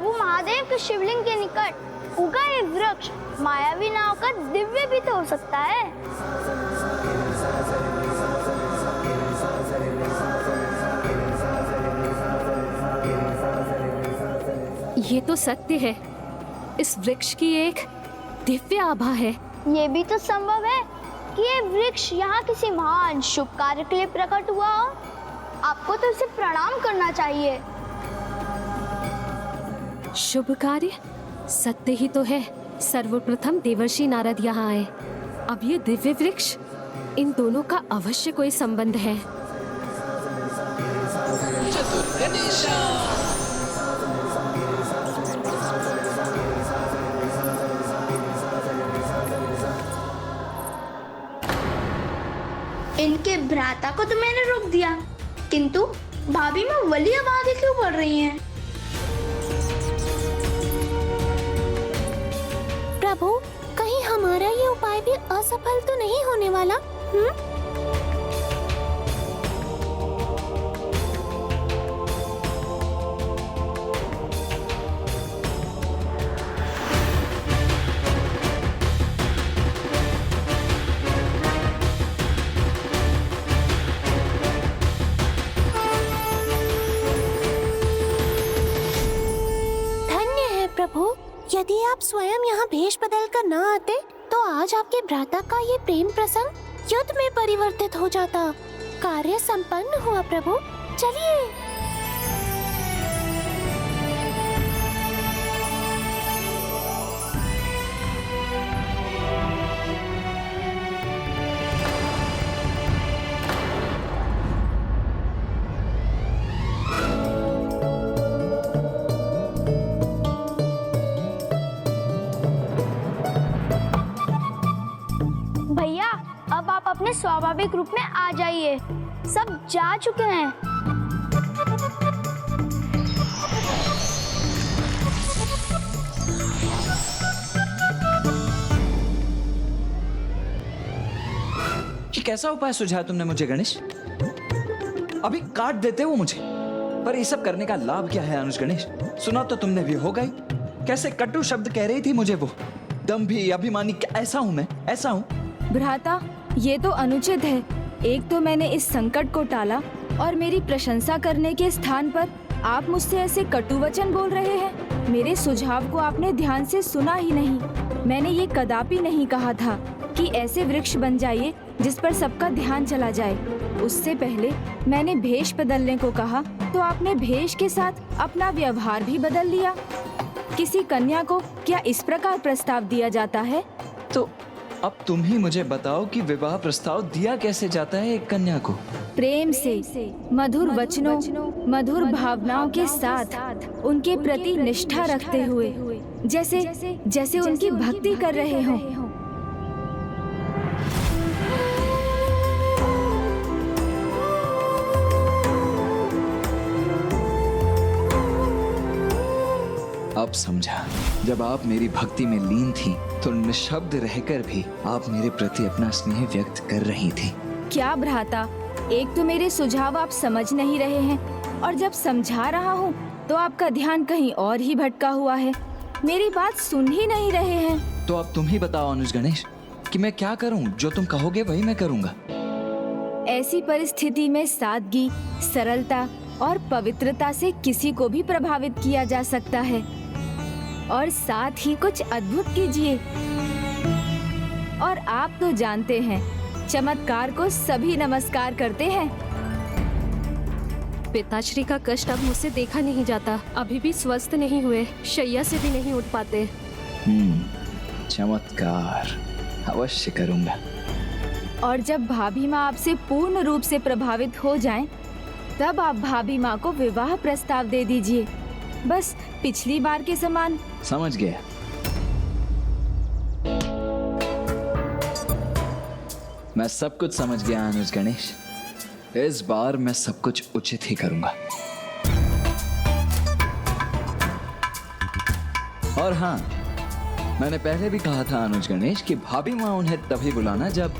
प्रभु महादेव के शिवलिंग के निकट उगा ये वृक्ष मायावी नाव का दिव्य भी तो हो सकता है। ये तो सत्य है, इस वृक्ष की एक दिव्य आभा है। ये भी तो संभव है कि ये वृक्ष यहाँ किसी महान शुभ कार्य के लिए प्रकट हुआ हो। आपको तो इसे प्रणाम करना चाहिए। शुभ कार्य? सत्य ही तो है। सर्वप्रथम देवर्षि नारद यहाँ आए, अब ये दिव्य वृक्ष, इन दोनों का अवश्य कोई संबंध है। इनके भ्राता को तो मैंने रोक दिया, किंतु भाभी में वली अब आगे क्यों बढ़ रही हैं? प्रभु, कहीं हमारा ये उपाय भी असफल तो नहीं होने वाला? प्रभु, यदि आप स्वयं यहाँ भेष बदल कर न आते तो आज आपके भ्राता का ये प्रेम प्रसंग युद्ध में परिवर्तित हो जाता। कार्य संपन्न हुआ प्रभु, चलिए। अब आप अपने स्वाभाविक रूप में आ जाइए। सब जा चुके हैं। ये कैसा उपाय सुझाया तुमने मुझे गणेश? अभी काट देते हो मुझे, पर ये सब करने का लाभ क्या है अनुज गणेश? सुना तो तुमने भी होगा ही। कैसे कटु शब्द कह रही थी मुझे वो। दंभी, अभिमानी, ऐसा हूं मैं, ऐसा हूं। भ्राता, ये तो अनुचित है। एक तो मैंने इस संकट को टाला और मेरी प्रशंसा करने के स्थान पर आप मुझसे ऐसे कटु वचन बोल रहे हैं। मेरे सुझाव को आपने ध्यान से सुना ही नहीं। मैंने ये कदापि नहीं कहा था कि ऐसे वृक्ष बन जाइए जिस पर सबका ध्यान चला जाए। उससे पहले मैंने भेष बदलने को कहा तो आपने भेष के साथ अपना व्यवहार भी बदल लिया। किसी कन्या को क्या इस प्रकार प्रस्ताव दिया जाता है? तो अब तुम ही मुझे बताओ कि विवाह प्रस्ताव दिया कैसे जाता है एक कन्या को? प्रेम से, मधुर वचनों, मधुर भावनाओं के साथ, उनके प्रति निष्ठा रखते हुए, जैसे उनकी भक्ति कर रहे हों। अब समझा। जब आप मेरी भक्ति में लीन थी तो निशब्द रहकर भी आप मेरे प्रति अपना स्नेह व्यक्त कर रही थी। क्या भ्राता, एक तो मेरे सुझाव आप समझ नहीं रहे हैं और जब समझा रहा हूँ तो आपका ध्यान कहीं और ही भटका हुआ है। मेरी बात सुन ही नहीं रहे हैं। तो अब तुम ही बताओ अनुज गणेश कि मैं क्या करूँ? जो तुम कहोगे वही मैं करूँगा। ऐसी परिस्थिति में सादगी, सरलता और पवित्रता से किसी को भी प्रभावित किया जा सकता है। और साथ ही कुछ अद्भुत कीजिए। और आप तो जानते हैं, चमत्कार को सभी नमस्कार करते हैं। पिताश्री का कष्ट अब मुझसे देखा नहीं जाता। अभी भी स्वस्थ नहीं हुए, शैया से भी नहीं उठ पाते। चमत्कार अवश्य करूंगा। और जब भाभी माँ आपसे पूर्ण रूप से प्रभावित हो जाएं, तब आप भाभी माँ को विवाह प्रस्ताव दे दीजिए। बस पिछली बार के समान। समझ गया। मैं सब कुछ समझ गया अनुज गणेश। इस बार मैं सब कुछ उचित ही करूंगा। और हाँ, मैंने पहले भी कहा था अनुज गणेश कि भाभी माँ उन्हें तभी बुलाना जब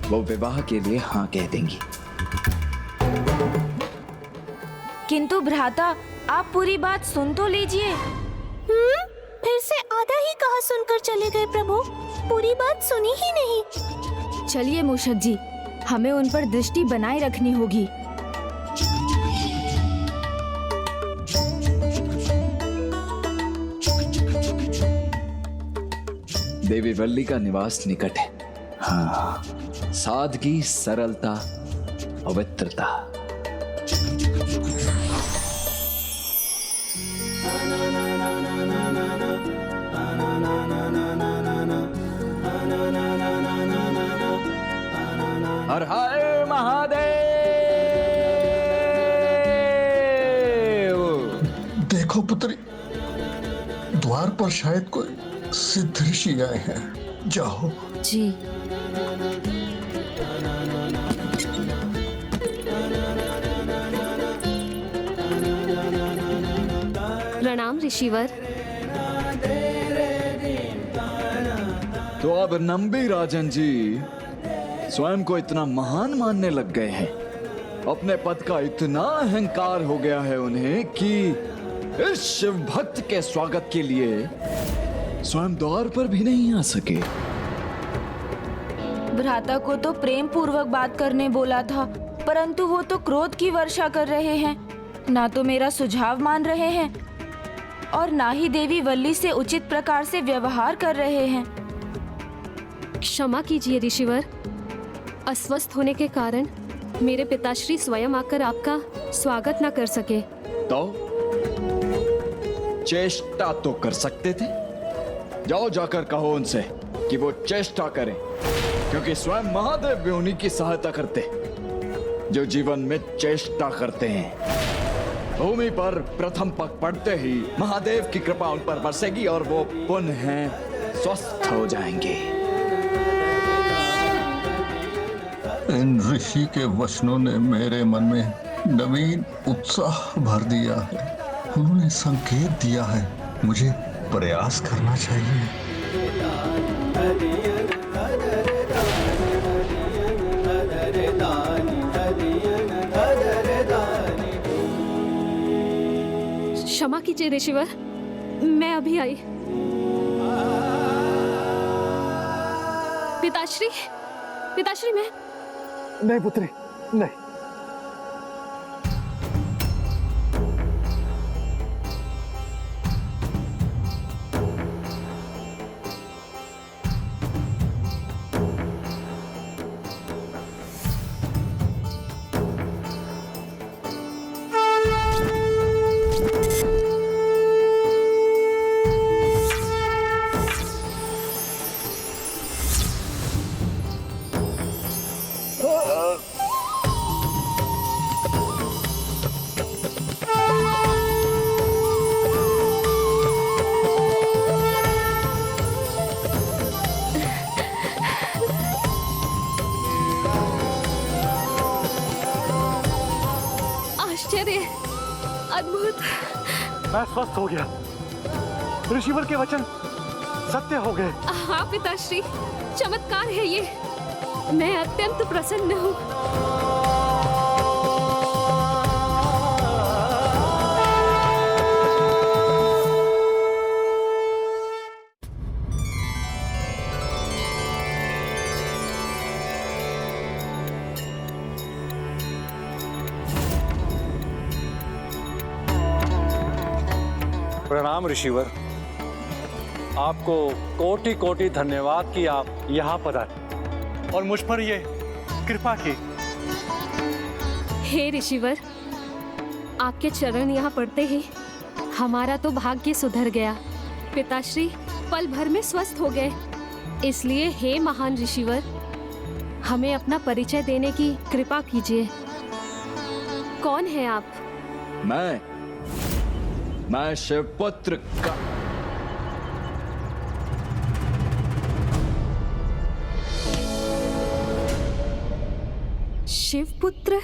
वो विवाह के लिए हाँ कह देंगी। किंतु भ्राता, आप पूरी बात सुन तो लीजिए। फिर से आधा ही कहा सुनकर चले गए प्रभु, पूरी बात सुनी ही नहीं। चलिए मूषक जी, हमें उन पर दृष्टि बनाए रखनी होगी। देवी वल्ली का निवास निकट है। हाँ, सादगी, सरलता, पवित्रता। हर हर महादेव। देखो पुत्री, द्वार पर शायद कोई सिद्ध ऋषि आए हैं, जाओ। जी। प्रणाम ऋषिवर। तो अब नंबी राजन जी स्वयं को इतना महान मानने लग गए हैं। अपने पद का इतना अहंकार हो गया है उन्हें कि इस शिव भक्त के स्वागत के लिए स्वयं द्वार पर भी नहीं आ सके। भ्राता को तो प्रेम पूर्वक बात करने बोला था, परंतु वो तो क्रोध की वर्षा कर रहे हैं। ना तो मेरा सुझाव मान रहे हैं और ना ही देवी वल्ली से उचित प्रकार से व्यवहार कर रहे हैं। क्षमा कीजिए ऋषिवर, अस्वस्थ होने के कारण मेरे पिताश्री स्वयं आकर आपका स्वागत न कर सके। तो चेष्टा तो कर सकते थे। जाओ, जाकर कहो उनसे कि वो चेष्टा करें, क्योंकि स्वयं महादेव भी उन्हीं की सहायता करते जो जीवन में चेष्टा करते हैं। भूमि पर प्रथम पग पड़ते ही महादेव की कृपा उन पर बरसेगी और वो पुनः स्वस्थ हो जाएंगे। इन ऋषि के वचनों ने मेरे मन में नवीन उत्साह भर दिया है। उन्होंने संकेत दिया है मुझे प्रयास करना चाहिए। क्षमा कीजिए ऋषिवर, मैं अभी आई। पिताश्री, पिताश्री, मैं नहीं पुत्री, नहीं। अद्भुत। मैं स्वस्थ हो गया। ऋषिवर के वचन सत्य हो गए। हाँ पिताश्री, चमत्कार है ये। मैं अत्यंत प्रसन्न हूँ। प्रणाम ऋषिवर, आपको कोटि कोटि धन्यवाद कि आप यहाँ पधारे और मुझ पर ये कृपा की। हे ऋषिवर, आपके चरण यहाँ पड़ते ही हमारा तो भाग्य सुधर गया। पिताश्री पल भर में स्वस्थ हो गए। इसलिए हे महान ऋषिवर, हमें अपना परिचय देने की कृपा कीजिए। कौन है आप? मैं शिवपुत्र का शिवपुत्र?